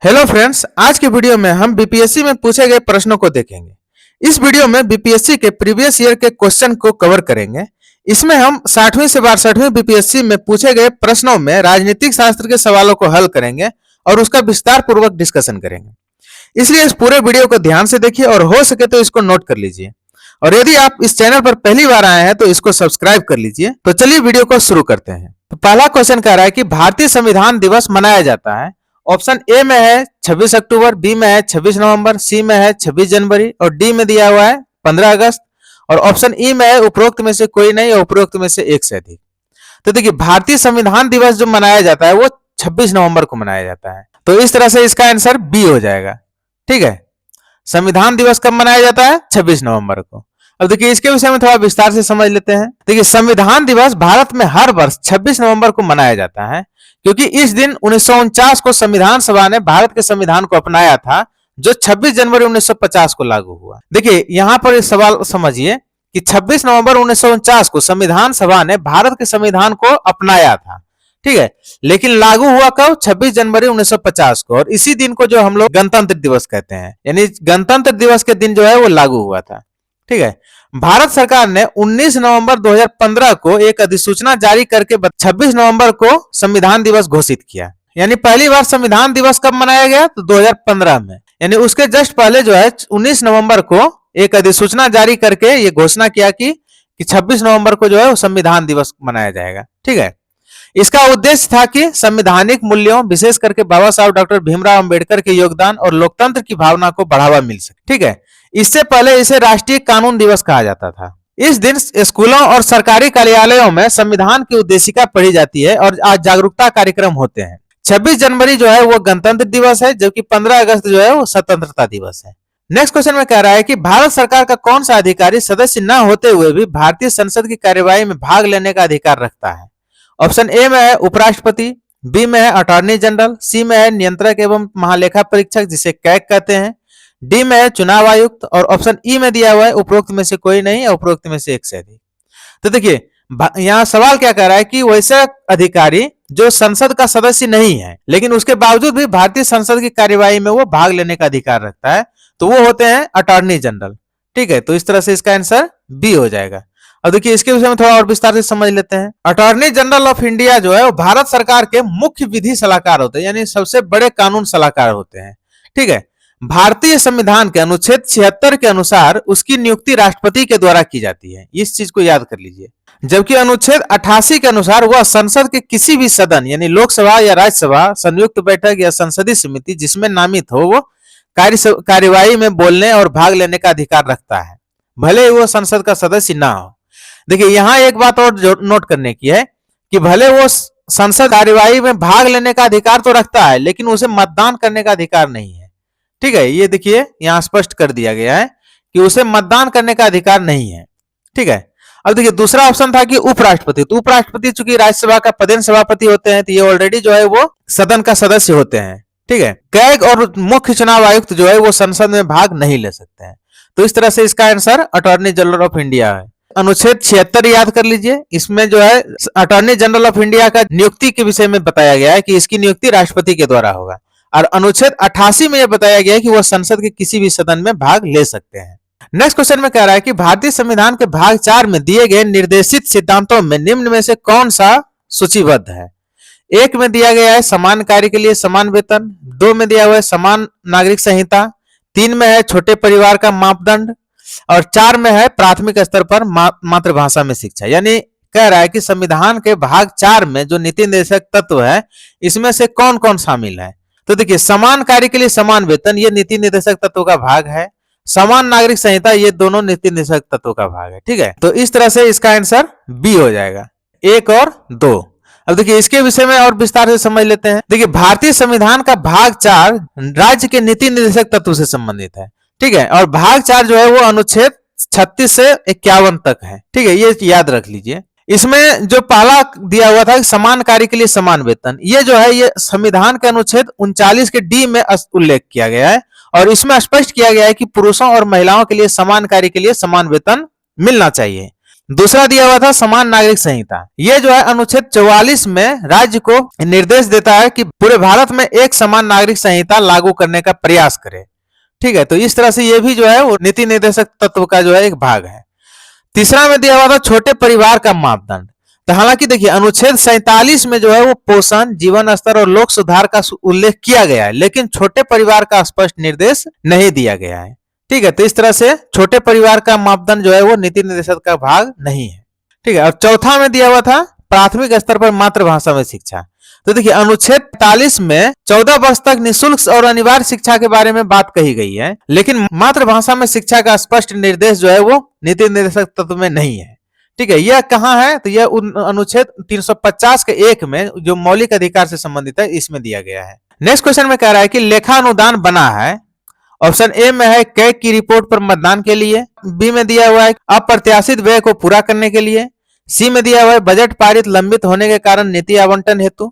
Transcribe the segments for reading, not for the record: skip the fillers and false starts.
Hello friends, आज के video में हम बीपीएससी में पूछे गए प्रश्नों को देखेंगे। इस वीडियो में बीपीएससी के प्रीवियस ईयर के क्वेश्चन को कवर करेंगे। इसमें हम 60वीं से 62वीं बीपीएससी में पूछे गए प्रश्नों में राजनीतिक शास्त्र के सवालों को हल करेंगे और उसका विस्तार पूर्वक डिस्कशन करेंगे। इसलिए इस पूरे वीडियो को ध्यान से देखिए और हो सके तो इसको नोट कर लीजिए। और यदि आप इस चैनल पर पहली बार आए हैं तो इसको सब्सक्राइब कर लीजिए। तो चलिए वीडियो को शुरू करते हैं। तो पहला क्वेश्चन कह रहा है कि भारतीय संविधान दिवस मनाया जाता है। ऑप्शन ए में है 26 अक्टूबर, बी में है 26 नवंबर, सी में है 26 जनवरी और डी में दिया हुआ है 15 अगस्त और ऑप्शन ई में है उपरोक्त में से कोई नहीं और उपरोक्त में से एक से अधिक। तो देखिए, भारतीय संविधान दिवस जो मनाया जाता है वो 26 नवंबर को मनाया जाता है। तो इस तरह से इसका आंसर बी हो जाएगा। ठीक है, संविधान दिवस कब मनाया जाता है? 26 नवंबर को। अब देखिए, इसके विषय में थोड़ा विस्तार से समझ लेते हैं। देखिए, संविधान दिवस भारत में हर वर्ष 26 नवंबर को मनाया जाता है क्योंकि इस दिन 1949 को संविधान सभा ने भारत के संविधान को अपनाया था, जो 26 जनवरी 1950 को लागू हुआ। देखिए, यहां पर इस सवाल समझिए कि 26 नवंबर 1949 को संविधान सभा ने भारत के संविधान को अपनाया था। ठीक है, लेकिन लागू हुआ कब? 26 जनवरी 1950 को। और इसी दिन को जो हम लोग गणतंत्र दिवस कहते हैं, यानी गणतंत्र दिवस के दिन जो है वो लागू हुआ था। ठीक है, भारत सरकार ने 19 नवंबर 2015 को एक अधिसूचना जारी करके 26 नवंबर को संविधान दिवस घोषित किया। यानी पहली बार संविधान दिवस कब मनाया गया? तो 2015 में। यानी उसके जस्ट पहले जो है 19 नवंबर को एक अधिसूचना जारी करके ये घोषणा किया कि 26 नवंबर को जो है वो संविधान दिवस मनाया जाएगा। ठीक है, इसका उद्देश्य था कि संवैधानिक मूल्यों, विशेष करके बाबा साहब डॉक्टर भीमराव अंबेडकर के योगदान और लोकतंत्र की भावना को बढ़ावा मिल सके। ठीक है, इससे पहले इसे राष्ट्रीय कानून दिवस कहा जाता था। इस दिन स्कूलों और सरकारी कार्यालयों में संविधान की उद्देशिका पढ़ी जाती है और आज जागरूकता कार्यक्रम होते हैं। 26 जनवरी जो है वो गणतंत्र दिवस है, जबकि 15 अगस्त जो है वो स्वतंत्रता दिवस है। नेक्स्ट क्वेश्चन में कह रहा है कि भारत सरकार का कौन सा अधिकारी सदस्य न होते हुए भी भारतीय संसद की कार्यवाही में भाग लेने का अधिकार रखता है? ऑप्शन ए में है उपराष्ट्रपति, बी में है अटॉर्नी जनरल, सी में है नियंत्रक एवं महालेखा परीक्षक जिसे कैग कहते हैं, डी में है चुनाव आयुक्त और ऑप्शन ई में दिया हुआ है उपरोक्त में से कोई नहीं, उपरोक्त में से एक से अधिक। तो देखिए, यहाँ सवाल क्या कह रहा है कि वैसे अधिकारी जो संसद का सदस्य नहीं है लेकिन उसके बावजूद भी भारतीय संसद की कार्यवाही में वो भाग लेने का अधिकार रखता है, तो वो होते हैं अटॉर्नी जनरल। ठीक है, तो इस तरह से इसका आंसर बी हो जाएगा। अब देखिए, इसके विषय में थोड़ा और विस्तार से समझ लेते हैं। अटॉर्नी जनरल ऑफ इंडिया जो है वो भारत सरकार के मुख्य विधि सलाहकार होते हैं, यानी सबसे बड़े कानून सलाहकार होते हैं। ठीक है, भारतीय संविधान के अनुच्छेद 76 के अनुसार उसकी नियुक्ति राष्ट्रपति के द्वारा की जाती है। इस चीज को याद कर लीजिए। जबकि अनुच्छेद 88 के अनुसार वह संसद के किसी भी सदन यानी लोकसभा या राज्यसभा, संयुक्त बैठक या संसदीय समिति जिसमें नामित हो वो कार्यवाही में बोलने और भाग लेने का अधिकार रखता है, भले ही वो संसद का सदस्य ना हो। देखिए, यहाँ एक बात और नोट करने की है कि भले वो संसद कार्यवाही में भाग लेने का अधिकार तो रखता है लेकिन उसे मतदान करने का अधिकार नहीं है। ठीक है, ये देखिए यहाँ स्पष्ट कर दिया गया है कि उसे मतदान करने का अधिकार नहीं है। ठीक है, अब देखिए दूसरा ऑप्शन था कि उपराष्ट्रपति। तो उपराष्ट्रपति चूंकि राज्यसभा का पदेन सभापति होते हैं तो ये ऑलरेडी जो है वो सदन का सदस्य होते हैं। ठीक है, कैग और मुख्य चुनाव आयुक्त जो है वो संसद में भाग नहीं ले सकते हैं। तो इस तरह से इसका answer attorney general of India है। अनुच्छेद 76 याद कर लीजिए, इसमें जो है अटॉर्नी जनरल ऑफ इंडिया का नियुक्ति के विषय में बताया गया है कि इसकी नियुक्ति राष्ट्रपति के द्वारा होगा। और अनुच्छेद 88 में यह बताया गया है कि वह संसद के किसी भी सदन में भाग ले सकते हैं। नेक्स्ट क्वेश्चन में कह रहा है कि भारतीय संविधान के भाग 4 में दिए गए निर्देशित सिद्धांतों में निम्न में से कौन सा सूचीबद्ध है? एक में दिया गया है समान कार्य के लिए समान वेतन, 2 में दिया हुआ है समान नागरिक संहिता, 3 में है छोटे परिवार का मापदंड और 4 में है प्राथमिक स्तर पर मातृभाषा में शिक्षा। यानी कह रहा है कि संविधान के भाग 4 में जो नीति निर्देशक तत्व है इसमें से कौन कौन शामिल है? तो देखिए, समान कार्य के लिए समान वेतन ये नीति निर्देशक तत्व का भाग है, समान नागरिक संहिता ये दोनों नीति निर्देशक तत्व का भाग है। ठीक है, तो इस तरह से इसका आंसर बी हो जाएगा, 1 और 2। अब देखिए, इसके विषय में और विस्तार से समझ लेते हैं। देखिए, भारतीय संविधान का भाग 4 राज्य के नीति निर्देशक तत्व से संबंधित है। ठीक है, और भाग 4 जो है वो अनुच्छेद 36 से 51 तक है। ठीक है, ये याद रख लीजिए। इसमें जो पहला दिया हुआ था समान कार्य के लिए समान वेतन, ये जो है ये संविधान के अनुच्छेद 39 के डी में उल्लेख किया गया है और इसमें स्पष्ट किया गया है कि पुरुषों और महिलाओं के लिए समान कार्य के लिए समान वेतन मिलना चाहिए। दूसरा दिया हुआ था समान नागरिक संहिता। ये जो है अनुच्छेद 44 में राज्य को निर्देश देता है कि पूरे भारत में एक समान नागरिक संहिता लागू करने का प्रयास करे। ठीक है, तो इस तरह से ये भी जो है वो नीति निर्देशक तत्व का जो है एक भाग है। तीसरा में दिया हुआ था छोटे परिवार का मापदंड। तो हालांकि देखिए अनुच्छेद 47 में जो है वो पोषण, जीवन स्तर और लोक सुधार का उल्लेख किया गया है, लेकिन छोटे परिवार का स्पष्ट निर्देश नहीं दिया गया है। ठीक है, तो इस तरह से छोटे परिवार का मापदंड जो है वो नीति निर्देशक का भाग नहीं है। ठीक है, और चौथा में दिया हुआ था प्राथमिक स्तर पर मातृभाषा में शिक्षा। तो देखिए अनुच्छेद 45 में 14 वर्ष तक निःशुल्क और अनिवार्य शिक्षा के बारे में बात कही गई है, लेकिन मातृभाषा में शिक्षा का स्पष्ट निर्देश जो है वो नीति निर्देशक तत्व में नहीं है। ठीक है, यह कहाँ है, तो यह अनुच्छेद 350 के 1 में जो मौलिक अधिकार से संबंधित है इसमें दिया गया है। नेक्स्ट क्वेश्चन में कह रहा है कि लेखा अनुदान बना है। ऑप्शन ए में है कैग की रिपोर्ट पर मतदान के लिए, बी में दिया हुआ है अप्रत्याशित व्यय को पूरा करने के लिए, सी में दिया हुआ है बजट पारित लंबित होने के कारण नीति आवंटन हेतु,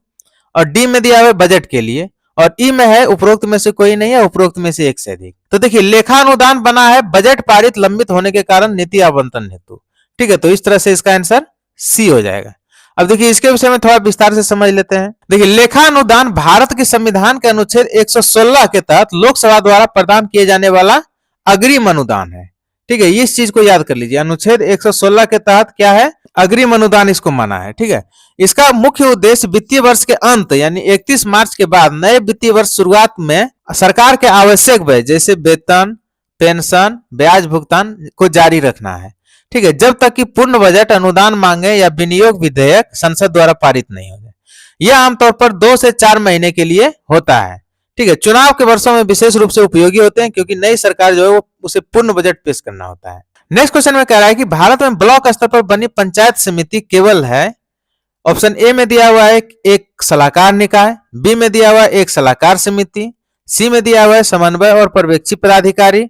और डी में दिया हुआ है बजट के लिए, और ई में है उपरोक्त में से कोई नहीं है, उपरोक्त में से एक से अधिक। तो देखिए लेखा अनुदान बना है बजट पारित लंबित होने के कारण नीति आवंटन हेतु। ठीक है, तो इस तरह से इसका आंसर सी हो जाएगा। अब देखिए इसके विषय में थोड़ा विस्तार से समझ लेते हैं। देखिए लेखा अनुदान भारत के संविधान के अनुच्छेद 116 के तहत लोकसभा द्वारा प्रदान किए जाने वाला अग्रिम अनुदान है। ठीक है, इस चीज को याद कर लीजिए, अनुच्छेद 116 के तहत क्या है, अग्रिम अनुदान इसको माना है। ठीक है, इसका मुख्य उद्देश्य वित्तीय वर्ष के अंत यानी 31 मार्च के बाद नए वित्तीय वर्ष शुरुआत में सरकार के आवश्यक व्यय जैसे वेतन, पेंशन, ब्याज भुगतान को जारी रखना है। ठीक है, जब तक कि पूर्ण बजट, अनुदान मांगे या विनियोग विधेयक संसद द्वारा पारित नहीं हो जाए। यह आमतौर पर 2 से 4 महीने के लिए होता है। ठीक है, चुनाव के वर्षों में विशेष रूप से उपयोगी होते हैं क्योंकि नई सरकार जो है वो उसे पूर्ण बजट पेश करना होता है। नेक्स्ट क्वेश्चन में कह रहा है कि भारत में ब्लॉक स्तर पर बनी पंचायत समिति केवल है। ऑप्शन ए में दिया हुआ है एक सलाहकार निकाय, बी में दिया हुआ है एक सलाहकार समिति, सी में दिया हुआ है समन्वय और पर्यवेक्षी पदाधिकारी,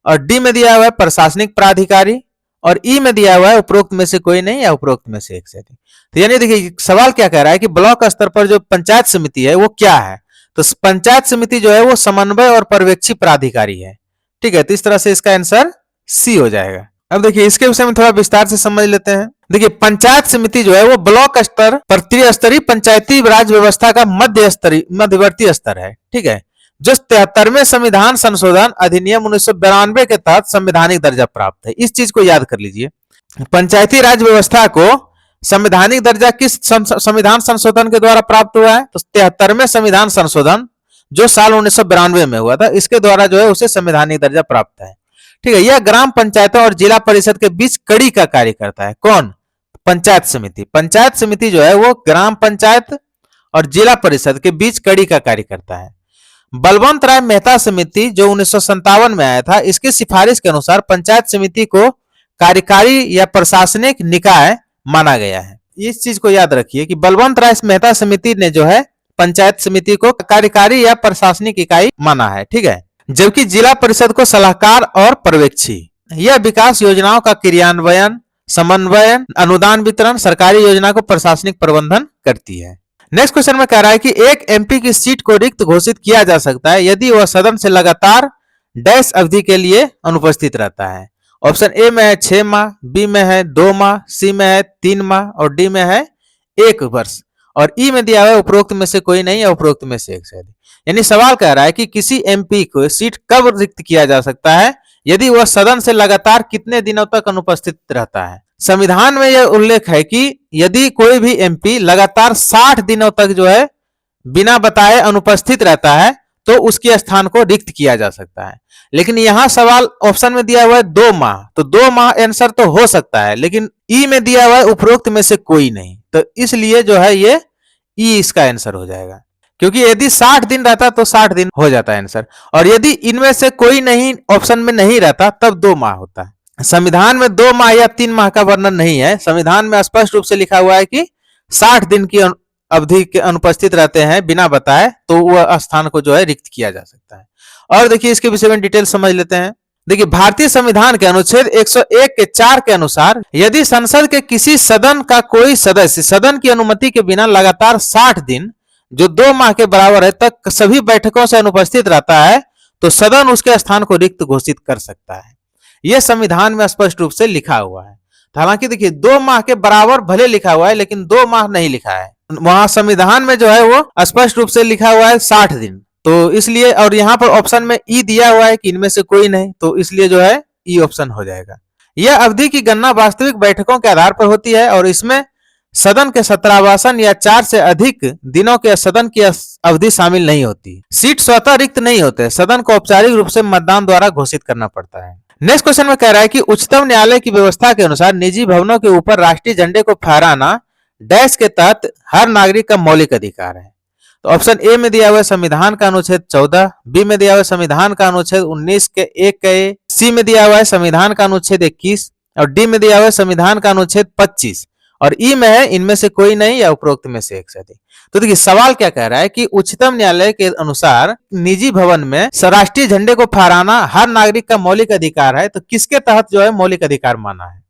और डी में दिया हुआ है प्रशासनिक प्राधिकारी, और ई में दिया हुआ है उपरोक्त में से कोई नहीं या उपरोक्त में से एक से अधिक। तो यानी देखिए सवाल क्या कह रहा है कि ब्लॉक स्तर पर जो पंचायत समिति है वो क्या है, तो पंचायत समिति जो है वो समन्वय और पर्यवेक्षी प्राधिकारी है। ठीक है, तो इस तरह से इसका आंसर सी हो जाएगा। अब देखिए इसके विषय में थोड़ा विस्तार से समझ लेते हैं। देखिए पंचायत समिति जो है वो ब्लॉक स्तर पर त्रिस्तरीय पंचायती राज व्यवस्था का मध्यवर्ती स्तर है। ठीक है, जो 73वें संविधान संशोधन अधिनियम 1992 के तहत संवैधानिक दर्जा प्राप्त है। इस चीज को याद कर लीजिए, पंचायती राज व्यवस्था को संवैधानिक दर्जा किस संविधान संशोधन के द्वारा प्राप्त हुआ है, तो 73वें संविधान संशोधन जो साल 1992 में हुआ था इसके द्वारा जो है उसे संवैधानिक दर्जा प्राप्त है। ठीक है, यह ग्राम पंचायतों और जिला परिषद के बीच कड़ी का कार्य करता है। कौन, पंचायत समिति। पंचायत समिति जो है वो ग्राम पंचायत और जिला परिषद के बीच कड़ी का कार्य करता है। बलवंत राय मेहता समिति जो 1957 में आया था, इसकी सिफारिश के अनुसार पंचायत समिति को कार्यकारी या प्रशासनिक निकाय माना गया है। इस चीज को याद रखिए कि बलवंत राय मेहता समिति ने जो है पंचायत समिति को कार्यकारी या प्रशासनिक इकाई माना है। ठीक है, जबकि जिला परिषद को सलाहकार और पर्यवेक्षी। यह विकास योजनाओं का क्रियान्वयन, समन्वयन, अनुदान वितरण, सरकारी योजना को प्रशासनिक प्रबंधन करती है। नेक्स्ट क्वेश्चन में कह रहा है कि एक एमपी की सीट को रिक्त घोषित किया जा सकता है यदि वह सदन से लगातार डैश अवधि के लिए अनुपस्थित रहता है। ऑप्शन ए में है 6 माह, बी में है 2 माह, सी में है 3 माह, और डी में है 1 वर्ष, और ई में दिया हुआ है उपरोक्त में से कोई नहीं या उपरोक्त में से एक से अधिक। यानी सवाल कह रहा है कि किसी एमपी को सीट कब रिक्त किया जा सकता है यदि वह सदन से लगातार कितने दिनों तक अनुपस्थित रहता है। संविधान में यह उल्लेख है कि यदि कोई भी एमपी लगातार 60 दिनों तक जो है बिना बताए अनुपस्थित रहता है तो उसके स्थान को रिक्त किया जा सकता है। लेकिन यहां सवाल ऑप्शन में दिया हुआ है 2 माह, तो 2 माह आंसर तो हो सकता है, लेकिन ई में दिया हुआ है उपरोक्त में से कोई नहीं, तो इसलिए जो है ये ई इसका आंसर हो जाएगा। क्योंकि यदि 60 दिन रहता तो 60 दिन हो जाता है आंसर, और यदि इनमें से कोई नहीं ऑप्शन में नहीं रहता तब 2 माह होता है। संविधान में 2 माह या 3 माह का वर्णन नहीं है। संविधान में स्पष्ट रूप से लिखा हुआ है कि 60 दिन की अवधि के अनुपस्थित रहते हैं बिना बताए तो वह स्थान को जो है रिक्त किया जा सकता है। और देखिए इसके विषय में डिटेल समझ लेते हैं। देखिए भारतीय संविधान के अनुच्छेद 101 के 4 के अनुसार यदि संसद के किसी सदन का कोई सदस्य सदन की अनुमति के बिना लगातार 60 दिन जो 2 माह के बराबर है तक सभी बैठकों से अनुपस्थित रहता है तो सदन उसके स्थान को रिक्त घोषित कर सकता है। यह संविधान में स्पष्ट रूप से लिखा हुआ है। हालांकि देखिए 2 माह के बराबर भले लिखा हुआ है लेकिन 2 माह नहीं लिखा है, वहां संविधान में जो है वो स्पष्ट रूप से लिखा हुआ है 60 दिन। तो इसलिए, और यहाँ पर ऑप्शन में ई दिया हुआ है कि इनमें से कोई नहीं, तो इसलिए जो है ई ऑप्शन हो जाएगा। यह अवधि की गणना वास्तविक बैठकों के आधार पर होती है और इसमें सदन के सत्रावासन या 4 से अधिक दिनों के सदन की अवधि शामिल नहीं होती। सीट स्वतः रिक्त नहीं होते, सदन को औपचारिक रूप से मतदान द्वारा घोषित करना पड़ता है। नेक्स्ट क्वेश्चन में कह रहा है कि उच्चतम न्यायालय की व्यवस्था के अनुसार निजी भवनों के ऊपर राष्ट्रीय झंडे को फहराना डैश के तहत हर नागरिक का मौलिक अधिकार है। तो ऑप्शन ए में दिया हुआ है संविधान का अनुच्छेद 14, बी में दिया हुआ है संविधान का अनुच्छेद 19 के 1 का ए, सी में दिया हुआ है संविधान का अनुच्छेद 21 और डी में दिया हुआ है संविधान का अनुच्छेद 25 और ई में है इनमें से कोई नहीं या उपरोक्त में से एक से अधिक। तो देखिए सवाल क्या कह रहा है कि उच्चतम न्यायालय के अनुसार निजी भवन में राष्ट्रीय झंडे को फहराना हर नागरिक का मौलिक अधिकार है, तो किसके तहत जो है मौलिक अधिकार माना है?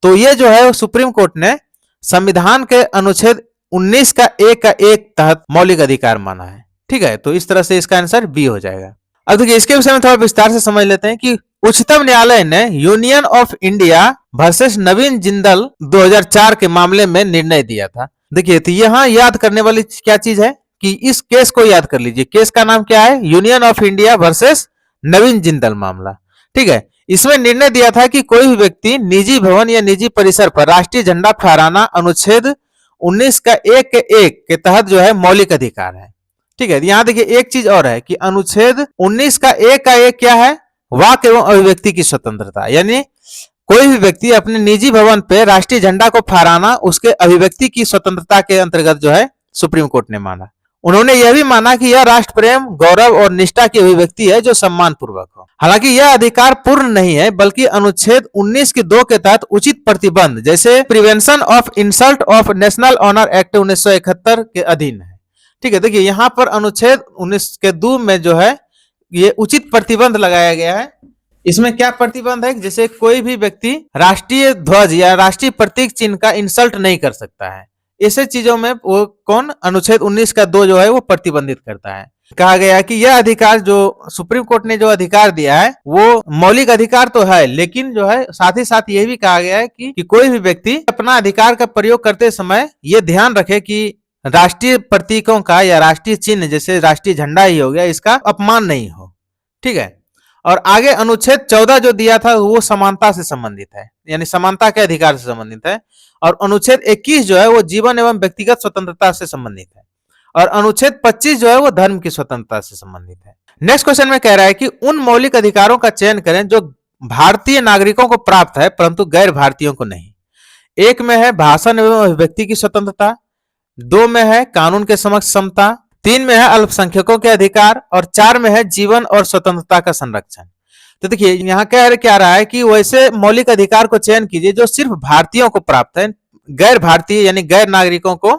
तो ये जो है सुप्रीम कोर्ट ने संविधान के अनुच्छेद 19 का एक तहत मौलिक अधिकार माना है। ठीक है, तो इस तरह से इसका आंसर बी हो जाएगा। अब देखिए इसके विषय में थोड़ा विस्तार से समझ लेते हैं कि उच्चतम न्यायालय ने यूनियन ऑफ इंडिया वर्सेस नवीन जिंदल 2004 के मामले में निर्णय दिया था। देखिए तो यहाँ याद करने वाली क्या चीज है कि इस केस को याद कर लीजिए। केस का नाम क्या है? यूनियन ऑफ इंडिया वर्सेस नवीन जिंदल मामला। ठीक है, इसमें निर्णय दिया था कि कोई भी व्यक्ति निजी भवन या निजी परिसर पर राष्ट्रीय झंडा फहराना अनुच्छेद 19 का 1 के तहत जो है मौलिक अधिकार है। ठीक है, यहाँ देखिए एक चीज और है कि अनुच्छेद 19 का 1 क्या है? वाक एवं अभिव्यक्ति की स्वतंत्रता, यानी कोई भी व्यक्ति अपने निजी भवन पे राष्ट्रीय झंडा को फहराना उसके अभिव्यक्ति की स्वतंत्रता के अंतर्गत जो है सुप्रीम कोर्ट ने माना। उन्होंने यह भी माना कि यह राष्ट्र प्रेम, गौरव और निष्ठा की अभिव्यक्ति है जो सम्मान पूर्वक हो। हालांकि यह अधिकार पूर्ण नहीं है बल्कि अनुच्छेद 19 की 2 के तहत उचित प्रतिबंध जैसे prevention of insult of national honour act 1971 के अधीन है। ठीक है, देखिए यहाँ पर अनुच्छेद 19 के 2 में जो है ये उचित प्रतिबंध लगाया गया है। इसमें क्या प्रतिबंध है? जैसे कोई भी व्यक्ति राष्ट्रीय ध्वज या राष्ट्रीय प्रतीक चिन्ह का इंसल्ट नहीं कर सकता है। ऐसे चीजों में वो कौन अनुच्छेद 19 का 2 जो है वो प्रतिबंधित करता है। कहा गया कि यह अधिकार जो सुप्रीम कोर्ट ने जो अधिकार दिया है वो मौलिक अधिकार तो है, लेकिन जो है साथ ही साथ यह भी कहा गया है कि कोई भी व्यक्ति अपना अधिकार का प्रयोग करते समय ये ध्यान रखे कि राष्ट्रीय प्रतीकों का या राष्ट्रीय चिन्ह जैसे राष्ट्रीय झंडा ही हो गया इसका अपमान नहीं हो। ठीक है, और आगे अनुच्छेद 14 जो दिया था वो समानता से संबंधित है, यानी समानता के अधिकार से संबंधित है। और अनुच्छेद 21 जो है वो जीवन एवं व्यक्तिगत स्वतंत्रता से संबंधित है और अनुच्छेद 25 जो है वो धर्म की स्वतंत्रता से संबंधित है। नेक्स्ट क्वेश्चन में कह रहा है कि उन मौलिक अधिकारों का चयन करें जो भारतीय नागरिकों को प्राप्त है परंतु गैर भारतीयों को नहीं। 1 में है भाषण एवं अभिव्यक्ति की स्वतंत्रता, 2 में है कानून के समक्ष समता, 3 में है अल्पसंख्यकों के अधिकार और 4 में है जीवन और स्वतंत्रता का संरक्षण। तो देखिए यहाँ क्या रहा है कि वैसे मौलिक अधिकार को चयन कीजिए जो सिर्फ भारतीयों को प्राप्त है, गैर भारतीय यानी गैर नागरिकों को।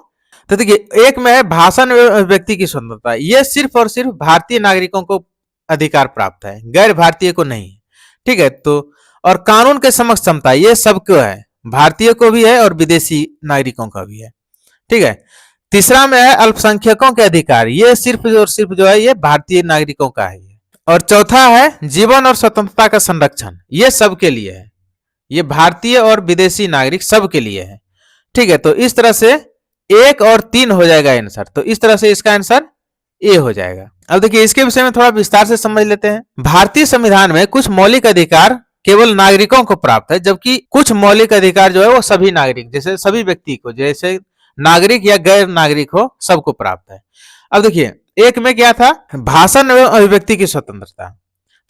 तो देखिए 1 में है भाषण एवं अभिव्यक्ति की स्वतंत्रता, ये सिर्फ और सिर्फ भारतीय नागरिकों को अधिकार प्राप्त है, गैर भारतीय को नहीं। ठीक है, तो और कानून के समक्ष समता ये सबको है, भारतीय को भी है और विदेशी नागरिकों का भी है। ठीक है, तीसरा में है अल्पसंख्यकों के अधिकार, ये सिर्फ और सिर्फ जो है ये भारतीय नागरिकों का है। और चौथा है जीवन और स्वतंत्रता का संरक्षण, ये सबके लिए है, ये भारतीय और विदेशी नागरिक सबके लिए है। ठीक है, तो इस तरह से 1 और 3 हो जाएगा आंसर, तो इस तरह से इसका आंसर ए हो जाएगा। अब देखिए इसके विषय में थोड़ा विस्तार से समझ लेते हैं। भारतीय संविधान में कुछ मौलिक अधिकार केवल नागरिकों को प्राप्त है जबकि कुछ मौलिक अधिकार जो है वो सभी नागरिक जैसे सभी व्यक्ति को, जैसे नागरिक या गैर नागरिक हो सबको प्राप्त है। अब देखिए 1 में क्या था? भाषण एवं अभिव्यक्ति की स्वतंत्रता,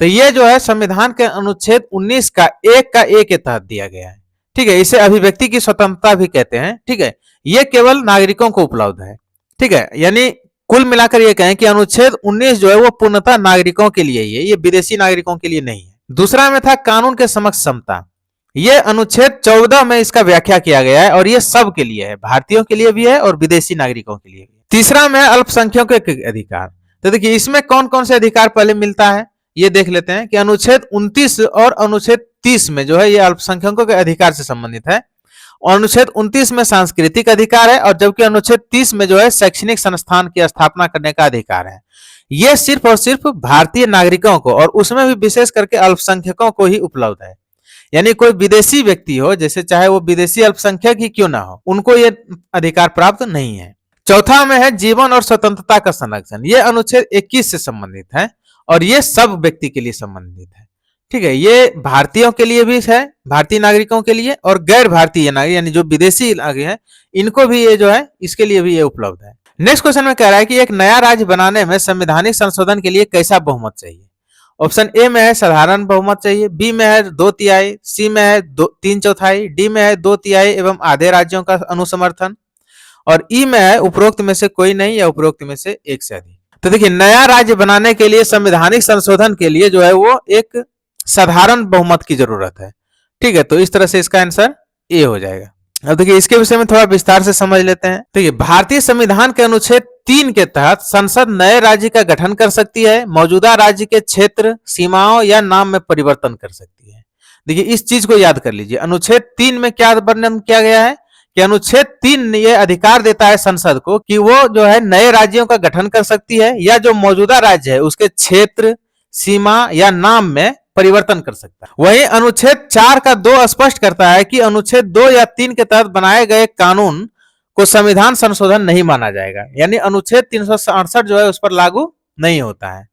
तो ये जो है संविधान के अनुच्छेद 19 का 1 के तहत दिया गया है। ठीक है, इसे अभिव्यक्ति की स्वतंत्रता भी कहते हैं। ठीक है, ये केवल नागरिकों को उपलब्ध है। ठीक है, यानी कुल मिलाकर ये कहें कि अनुच्छेद 19 जो है वो पूर्णतः नागरिकों के लिए ही है, ये विदेशी नागरिकों के लिए नहीं है। दूसरा में था कानून के समक्ष समता, ये अनुच्छेद 14 में इसका व्याख्या किया गया है और ये सब के लिए है, भारतीयों के लिए भी है और विदेशी नागरिकों के लिए भी। तीसरा में अल्पसंख्यकों के अधिकार, तो देखिए इसमें कौन कौन से अधिकार पहले मिलता है ये देख लेते हैं कि अनुच्छेद 29 और अनुच्छेद 30 में जो है ये अल्पसंख्यकों के अधिकार से संबंधित है। अनुच्छेद 29 में सांस्कृतिक अधिकार है और जबकि अनुच्छेद 30 में जो है शैक्षणिक संस्थान की स्थापना करने का अधिकार है। ये सिर्फ और सिर्फ भारतीय नागरिकों को और उसमें भी विशेष करके अल्पसंख्यकों को ही उपलब्ध है। यानी कोई विदेशी व्यक्ति हो, जैसे चाहे वो विदेशी अल्पसंख्यक ही क्यों ना हो, उनको ये अधिकार प्राप्त नहीं है। चौथा में है जीवन और स्वतंत्रता का संरक्षण। ये अनुच्छेद 21 से संबंधित है और ये सब व्यक्ति के लिए संबंधित है। ठीक है, ये भारतीयों के लिए भी है, भारतीय नागरिकों के लिए, और गैर भारतीय नागरिक यानी जो विदेशी नागरिक हैं इनको भी ये जो है इसके लिए भी ये उपलब्ध है। नेक्स्ट क्वेश्चन में कह रहा है कि एक नया राज्य बनाने में संवैधानिक संशोधन के लिए कैसा बहुमत चाहिए। ऑप्शन ए में है साधारण बहुमत चाहिए, बी में है 2/3, सी में है 3/4, डी में है 2/3 एवं आधे राज्यों का अनुसमर्थन, और ई में है उपरोक्त में से कोई नहीं या उपरोक्त में से एक से अधिक। तो देखिए, नया राज्य बनाने के लिए संवैधानिक संशोधन के लिए जो है वो एक साधारण बहुमत की जरूरत है। ठीक है, तो इस तरह से इसका आंसर ए हो जाएगा। अब देखिए, इसके विषय में थोड़ा विस्तार से समझ लेते हैं। देखिए, भारतीय संविधान के अनुच्छेद 3 के तहत संसद नए राज्य का गठन कर सकती है, मौजूदा राज्य के क्षेत्र, सीमाओं या नाम में परिवर्तन कर सकती है। देखिए, इस चीज को याद कर लीजिए। अनुच्छेद 3 में क्या वर्णन किया गया है कि अनुच्छेद 3 ये अधिकार देता है संसद को कि वो जो है नए राज्यों का गठन कर सकती है या जो मौजूदा राज्य है उसके क्षेत्र, सीमा या नाम में परिवर्तन कर सकता है। वहीं अनुच्छेद 4 का 2 स्पष्ट करता है कि अनुच्छेद 2 या 3 के तहत बनाए गए कानून को संविधान संशोधन नहीं माना जाएगा, यानी अनुच्छेद 368 जो है उस पर लागू नहीं होता है।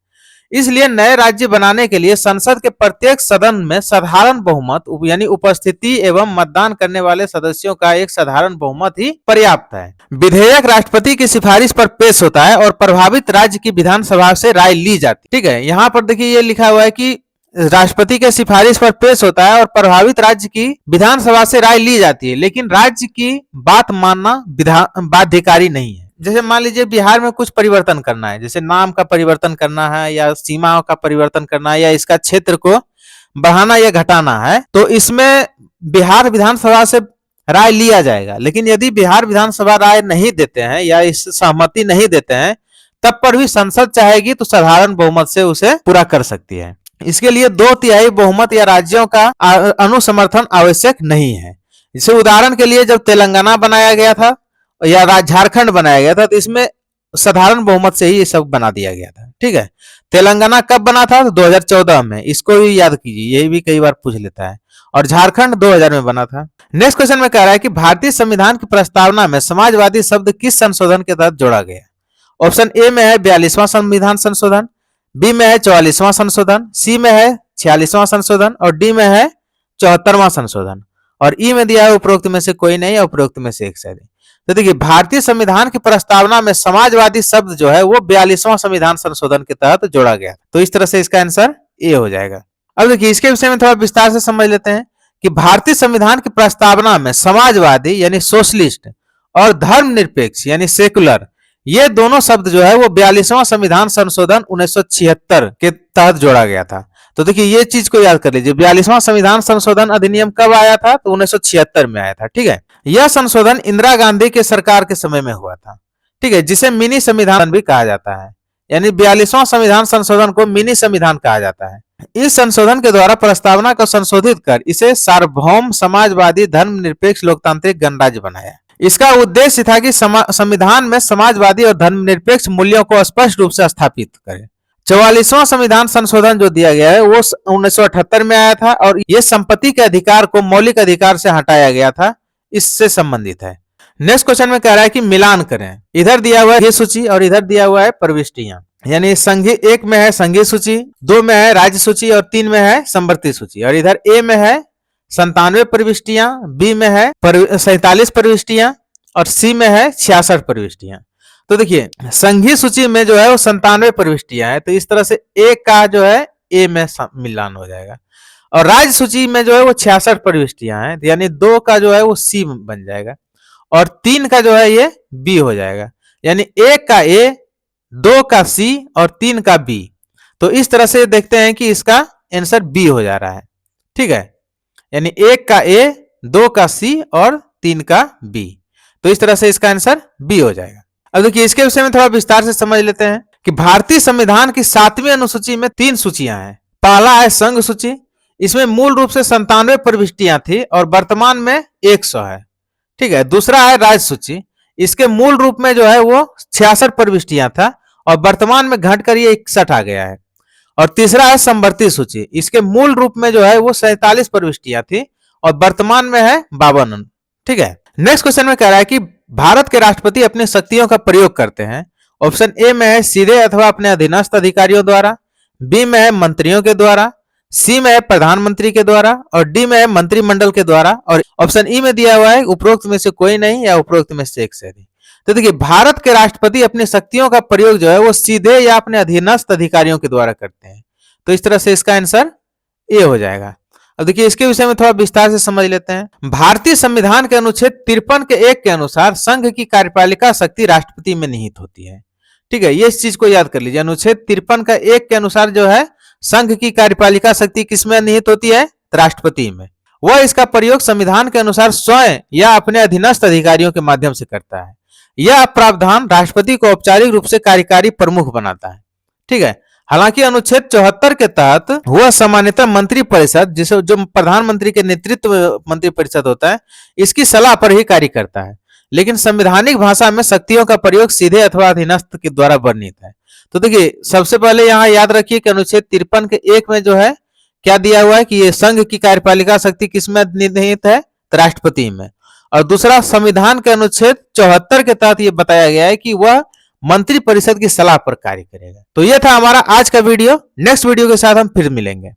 इसलिए नए राज्य बनाने के लिए संसद के प्रत्येक सदन में साधारण बहुमत यानी उपस्थिति एवं मतदान करने वाले सदस्यों का एक साधारण बहुमत ही पर्याप्त है। विधेयक राष्ट्रपति की सिफारिश पर पेश होता है और प्रभावित राज्य की विधानसभा से राय ली जाती है। ठीक है, यहाँ पर देखिए ये लिखा हुआ है कि राष्ट्रपति के सिफारिश पर पेश होता है और प्रभावित राज्य की विधानसभा से राय ली जाती है, लेकिन राज्य की बात मानना बाध्यकारी नहीं है। जैसे मान लीजिए बिहार में कुछ परिवर्तन करना है, जैसे नाम का परिवर्तन करना है या सीमाओं का परिवर्तन करना है या इसका क्षेत्र को बढ़ाना या घटाना है, तो इसमें बिहार विधानसभा से राय लिया जाएगा। लेकिन यदि बिहार विधानसभा राय नहीं देते हैं या इस सहमति नहीं देते हैं, तब पर भी संसद चाहेगी तो साधारण बहुमत से उसे पूरा कर सकती है। इसके लिए 2/3 बहुमत या राज्यों का अनुसमर्थन आवश्यक नहीं है। जैसे उदाहरण के लिए जब तेलंगाना बनाया गया था या झारखंड बनाया गया था, तो इसमें साधारण बहुमत से ही ये सब बना दिया गया था। ठीक है, तेलंगाना कब बना था? तो 2014 में। इसको भी याद कीजिए, यही भी कई बार पूछ लेता है। और झारखंड 2000 में बना था। नेक्स्ट क्वेश्चन में कह रहा है कि भारतीय संविधान की प्रस्तावना में समाजवादी शब्द किस संशोधन के तहत जोड़ा गया? ऑप्शन ए में है 42वां संविधान संशोधन, बी में है 44वां संशोधन, सी में है 46वां संशोधन और डी में है 74वां संशोधन, और ई में दिया है उपरोक्त में से कोई नहीं, उपरोक्त में से एक से अधिक। तो देखिए, भारतीय संविधान की प्रस्तावना में समाजवादी शब्द जो है वो 42वां संविधान संशोधन के तहत जोड़ा गया। तो इस तरह से इसका आंसर ए हो जाएगा। अब देखिए, इसके विषय में थोड़ा विस्तार से समझ लेते हैं कि भारतीय संविधान की प्रस्तावना में समाजवादी यानी सोशलिस्ट और धर्मनिरपेक्ष यानी सेकुलर, ये दोनों शब्द जो है वो 42वां संविधान संशोधन 1976 के तहत जोड़ा गया था। तो देखिए, ये चीज को याद कर लीजिए, 42वां संविधान संशोधन अधिनियम कब आया था? तो 1976 में आया था। ठीक है, यह संशोधन इंदिरा गांधी के सरकार के समय में हुआ था। ठीक है, जिसे मिनी संविधान भी कहा जाता है, यानी 42वां संविधान संशोधन को मिनी संविधान कहा जाता है। इस संशोधन के द्वारा प्रस्तावना को संशोधित कर इसे सार्वभौम समाजवादी धर्मनिरपेक्ष लोकतांत्रिक गणराज्य बनाया। इसका उद्देश्य था कि संविधान में समाजवादी और धर्मनिरपेक्ष मूल्यों को स्पष्ट रूप से स्थापित करें। 44वां संविधान संशोधन जो दिया गया है वो 1978 में आया था और ये संपत्ति के अधिकार को मौलिक अधिकार से हटाया गया था, इससे संबंधित है। नेक्स्ट क्वेश्चन में कह रहा है कि मिलान करें। इधर दिया हुआ है ये सूची और इधर दिया हुआ है प्रविष्टियां, यानी संघीय 1 में है संघीय सूची, 2 में है राज्य सूची और 3 में है समवर्ती सूची, और इधर ए में है 97 प्रविष्टियां, बी में है 47 प्रविष्टियां और सी में है 66 प्रविष्टियां। तो देखिए, संघीय सूची में जो है वो 97 प्रविष्टियां है, तो इस तरह से ए का जो है ए में मिलान हो जाएगा, और राज्य सूची में जो है वो 66 प्रविष्टियां हैं, यानी 2 का जो है वो सी बन जाएगा और 3 का जो है ये बी हो जाएगा, यानी 1 का ए, 2 का सी और 3 का बी। तो इस तरह से देखते हैं कि इसका आंसर बी हो जा रहा है। ठीक है, यानी 1 का ए, 2 का सी और 3 का बी। तो इस तरह से इसका आंसर बी हो जाएगा। अब देखिए, इसके विषय में थोड़ा विस्तार से समझ लेते हैं कि भारतीय संविधान की 7वीं अनुसूची में 3 सूचियां हैं। पहला है संघ सूची, इसमें मूल रूप से 97 प्रविष्टियां थी और वर्तमान में 100 है। ठीक है, दूसरा है राज्य सूची, इसके मूल रूप में जो है वो 66 प्रविष्टियां था और वर्तमान में घटकर ये 61 आ गया है। और तीसरा है समवर्ती सूची। इसके मूल रूप में जो है वो 47 प्रविष्टियां थी और वर्तमान में है 52। ठीक है, नेक्स्ट क्वेश्चन में कह रहा है कि भारत के राष्ट्रपति अपनी शक्तियों का प्रयोग करते हैं। ऑप्शन ए में है सीधे अथवा अपने अधीनस्थ अधिकारियों द्वारा, बी में है मंत्रियों के द्वारा, सी में है प्रधानमंत्री के द्वारा और डी में है मंत्रिमंडल के द्वारा और ऑप्शन ई में दिया हुआ है उपरोक्त में से कोई नहीं या उपरोक्त में से एक से अधिक। तो देखिए, भारत के राष्ट्रपति अपनी शक्तियों का प्रयोग जो है वो सीधे या अपने अधीनस्थ अधिकारियों के द्वारा करते हैं। तो इस तरह से इसका आंसर ए हो जाएगा। अब देखिए, इसके विषय में थोड़ा विस्तार से समझ लेते हैं। भारतीय संविधान के अनुच्छेद 53 के 1 के अनुसार संघ की कार्यपालिका शक्ति राष्ट्रपति में निहित होती है। ठीक है, ये इस चीज को याद कर लीजिए। अनुच्छेद 53 का 1 के अनुसार जो है संघ की कार्यपालिका शक्ति किसमें निहित होती है? राष्ट्रपति में। वह इसका प्रयोग संविधान के अनुसार स्वयं या अपने अधीनस्थ अधिकारियों के माध्यम से करता है। यह प्रावधान राष्ट्रपति को औपचारिक रूप से कार्यकारी प्रमुख बनाता है। ठीक है, हालांकि अनुच्छेद 74 के तहत वह सामान्यतः मंत्रिपरिषद, जिसे जो प्रधानमंत्री के नेतृत्व में मंत्रिपरिषद होता है, इसकी सलाह पर ही कार्य करता है। लेकिन संवैधानिक भाषा में शक्तियों का प्रयोग सीधे अथवा अधीनस्थ के द्वारा वर्णित है। तो देखिए, सबसे पहले यहाँ याद रखिए कि अनुच्छेद 53 के 1 में जो है क्या दिया हुआ है कि ये संघ की कार्यपालिका शक्ति किसमें निहित है? राष्ट्रपति में। और दूसरा, संविधान के अनुच्छेद 74 के तहत ये बताया गया है कि वह मंत्रिपरिषद की सलाह पर कार्य करेगा। तो ये था हमारा आज का वीडियो। नेक्स्ट वीडियो के साथ हम फिर मिलेंगे।